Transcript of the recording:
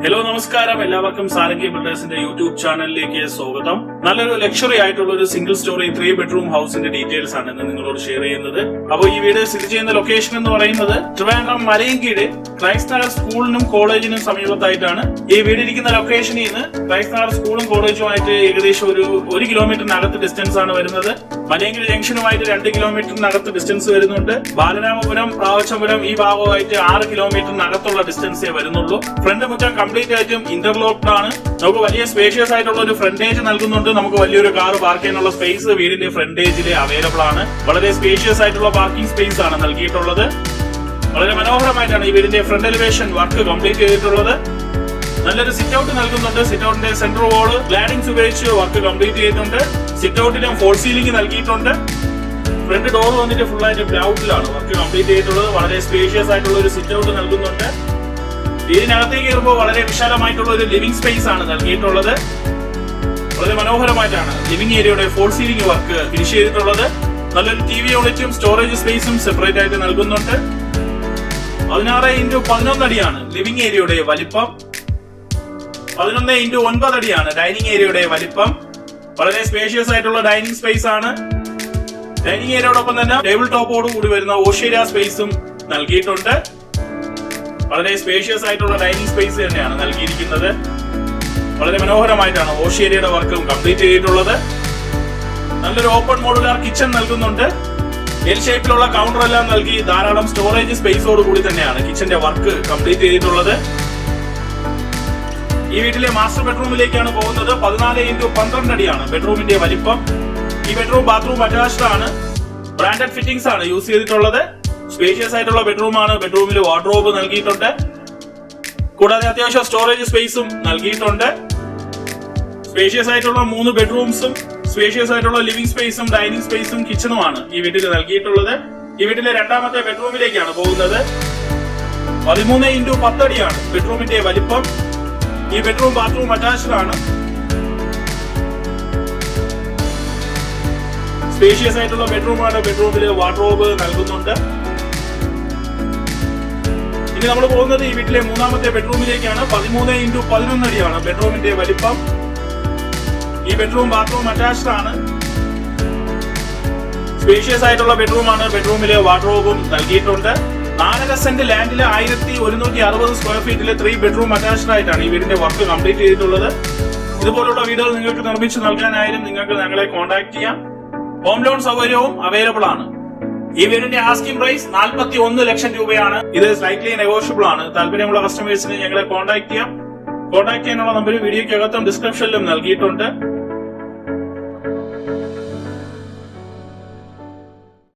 Hello നമസ്കാരം, എല്ലാവർക്കും Sarangi ബിൽഡേഴ്സിന്റെ YouTube ചാനലിലേക്ക് സ്വാഗതം. നല്ലൊരു ലക്ഷറി ആയിട്ടുള്ള ഒരു സിംഗിൾ സ്റ്റോറി 3 ബെഡ്റൂം ഹൗസിന്റെ ഡീറ്റെയിൽസ് ആണ് ഇന്ന് നിങ്ങളോട് ഷെയർ ചെയ്യുന്നത്. അപ്പോൾ ഈ വീട് സ്ഥിതി ചെയ്യുന്ന ലൊക്കേഷൻ എന്ന് പറയുന്നത് ട്രിവാൻഡ്രം മലയൻകീഴ് ക്രൈസ്റ്റ് നഗർ സ്കൂളിനും കോളേജിനും സമീപത്തായിട്ടാണ്. ഈ വീടിരിക്കുന്ന ലൊക്കേഷനിൽ നിന്ന് ക്രൈസ്റ്റ് നഗർ സ്കൂളും കോളേജുമായിട്ട് ഏകദേശം ഒരു 1 കിലോമീറ്ററിനകത്ത് ഡിസ്റ്റൻസ് ആണ് വരുന്നത്. മലയൻകീഴ് ജംഗ്ഷനുമായിട്ട് 2 കിലോമീറ്ററിനകത്ത് ഡിസ്റ്റൻസ് വരുന്നുണ്ട്. ബാലരാമപുരം, പ്രാവച്ചപുരം ഈ ഭാഗമായിട്ട് 6 കിലോമീറ്ററിനകത്തുള്ള ഡിസ്റ്റൻസേ വരുന്നുള്ളൂ. ഫ്രണ്ട് മുറ്റം കംപ്ലീറ്റ് ആയിട്ടും ഇന്റർലോക്ഡ് ആണ്. നമുക്ക് വലിയ സ്പേഷ്യസ് ആയിട്ടുള്ള ഒരു ഫ്രണ്ടേജ് നൽകുന്നുണ്ട്. നമുക്ക് വലിയൊരു കാർ പാർക്ക് ചെയ്യാനുള്ള സ്പേസ് വീടിന്റെ ഫ്രണ്ടേജിൽ അവൈലബിൾ ആണ്. വളരെ സ്പേഷ്യസ് ആയിട്ടുള്ള പാർക്കിംഗ് സ്പേസ് ആണ് നൽകിയിട്ടുള്ളത്. വളരെ മനോഹരമായിട്ടാണ് ഈ വീടിന്റെ ഫ്രണ്ട് എലിവേഷൻ വർക്ക് കംപ്ലീറ്റ് ചെയ്തിട്ടുള്ളത്. നല്ലൊരു സിറ്റ് ഔട്ട് നൽകുന്നുണ്ട്. സിറ്റ് ഔട്ടിന്റെ സെന്റർ വാള് ഗ്ലാഡിങ്സ് ഉപയോഗിച്ച് വർക്ക് കംപ്ലീറ്റ് ചെയ്തിട്ടുണ്ട്. സിറ്റ് ഔട്ടിലും ഫോൾ സീലിംഗ് നൽകിയിട്ടുണ്ട്. ഫ്രണ്ട് ഡോർ വന്നിട്ട് ഫുൾ ആയിട്ട് ഗ്രൗണ്ടിലാണ് വർക്ക് കംപ്ലീറ്റ് ചെയ്തിട്ടുള്ളത്. വളരെ സ്പേഷ്യസ് ആയിട്ടുള്ള ഒരു സിറ്റ് ഔട്ട് നൽകുന്നുണ്ട്. വീടിനകത്തേക്ക് കയറുമ്പോൾ വളരെ വിശാലമായിട്ടുള്ള ഒരു ലിവിംഗ് സ്പേസ് ആണ് നൽകിയിട്ടുള്ളത്. വളരെ മനോഹരമായിട്ടാണ് ലിവിംഗ് ഏരിയയുടെ ഫോൾ സീലിംഗ് വർക്ക് ഫിനിഷ് ചെയ്തിട്ടുള്ളത്. നല്ലൊരു TV യൂണിറ്റും സ്റ്റോറേജ് സ്പേസും സെപ്പറേറ്റ് ആയിട്ട് നൽകുന്നുണ്ട്. 16x11 അടിയാണ് ലിവിംഗ് ഏരിയയുടെ വലിപ്പം. 11x9 അടിയാണ് ഡൈനിങ് ഏരിയയുടെ വലിപ്പം. വളരെ സ്പേഷ്യസ് ആയിട്ടുള്ള ഡൈനിങ് സ്പേസ് ആണ്. ഡൈനിങ് ഏരിയയോടൊപ്പം തന്നെ ടേബിൾ ടോപ്പോട് കൂടി വരുന്ന ഓഷേരിയ സ്പേസും നൽകിയിട്ടുണ്ട്. വളരെ സ്പേഷ്യസ് ആയിട്ടുള്ള ഡൈനിങ് സ്പേസ് തന്നെയാണ് നൽകിയിരിക്കുന്നത്. വളരെ മനോഹരമായിട്ടാണ് ഓഷേരിയയുടെ വർക്കും കംപ്ലീറ്റ് ചെയ്തിട്ടുള്ളത്. നല്ലൊരു ഓപ്പൺ മോഡുലാർ കിച്ചൺ നൽകുന്നുണ്ട്. എൽ ഷേപ്പിലുള്ള കൗണ്ടർ എല്ലാം നൽകി ധാരാളം സ്റ്റോറേജ് സ്പേസോട് കൂടി തന്നെയാണ് കിച്ചന്റെ വർക്ക് കംപ്ലീറ്റ് ചെയ്തിട്ടുള്ളത്. ഈ വീട്ടിലെ മാസ്റ്റർ ബെഡ്റൂമിലേക്കാണ് പോകുന്നത്. 14x12 അടിയാണ് ബെഡ്റൂമിന്റെ വലിപ്പം. ഈ ബെഡ്റൂം ബാത്റൂം അറ്റാച്ച്ഡ് ആണ്. ബ്രാൻഡഡ് ഫിറ്റിംഗ്സ് ആണ് യൂസ് ചെയ്തിട്ടുള്ളത്. സ്പേഷ്യസ് ആയിട്ടുള്ള ബെഡ്റൂം ആണ്. ബെഡ്റൂമിൽ വാർഡ്രോബ് നൽകിയിട്ടുണ്ട്. കൂടാതെ അത്യാവശ്യം സ്റ്റോറേജ് സ്പേസും നൽകിയിട്ടുണ്ട്. സ്പേഷ്യസ് ആയിട്ടുള്ള 3 ബെഡ്റൂംസും സ്പേഷ്യസ് ആയിട്ടുള്ള ലിവിംഗ് സ്പേസും ഡൈനിങ് സ്പേസും കിച്ചണുമാണ് ഈ വീട്ടിൽ നൽകിയിട്ടുള്ളത്. ഈ വീട്ടിലെ രണ്ടാമത്തെ ബെഡ്റൂമിലേക്കാണ് പോകുന്നത്. 13x10 അടിയാണ് ബെഡ്റൂമിന്റെ വലിപ്പം. ഈ ബെഡ്റൂം ബാത്റൂം അറ്റാച്ച്ഡ് ആണ്. സ്പേഷ്യസ് ആയിട്ടുള്ള ബെഡ്റൂമാണ്. ബെഡ്റൂമിൽ വാർഡ്രോബ് നൽകുന്നുണ്ട്. ഇനി നമ്മൾ പോകുന്നത് ഈ വീട്ടിലെ മൂന്നാമത്തെ ബെഡ്റൂമിലേക്കാണ്. 13x11 അടിയാണ് ബെഡ്റൂമിന്റെ വലിപ്പം. ഈ ബെഡ്റൂം ബാത്റൂം അറ്റാച്ച്ഡ് ആണ്. സ്പേഷ്യസ് ആയിട്ടുള്ള ബെഡ്റൂമാണ്. ബെഡ്റൂമിലെ വാർഡ്രോബും നൽകിയിട്ടുണ്ട്. 4.5 സെന്റ് ലാൻഡില് 1160 സ്ക്വയർ ഫീറ്റിലെ 3 ബെഡ്റൂം അറ്റാച്ച്ഡ് ആയിട്ടാണ് ഈ വീടിന്റെ വർക്ക് കംപ്ലീറ്റ് ചെയ്തിട്ടുള്ളത്. ഇതുപോലുള്ള വീടുകൾ നിങ്ങൾക്ക് നിർമ്മിച്ച് നൽകാനായാലും നിങ്ങൾക്ക് ഞങ്ങളെ കോൺടാക്ട് ചെയ്യാം. ഹോം ലോൺ സൗകര്യവും അവൈലബിൾ ആണ്. ഈ വീടിന്റെ ആസ്കിംഗ് പ്രൈസ് 41 ലക്ഷം രൂപയാണ്. ഇത് സ്ലൈറ്റ്ലി നെഗോഷ്യബിൾ ആണ്. താല്പര്യമുള്ള കസ്റ്റമേഴ്സിന് ഞങ്ങളെ കോൺടാക്ട് ചെയ്യാം. കോൺടാക്ട് ചെയ്യാനുള്ള നമ്പർ വീഡിയോയ്ക്കകത്തും ഡിസ്ക്രിപ്ഷനിലും നൽകിയിട്ടുണ്ട്.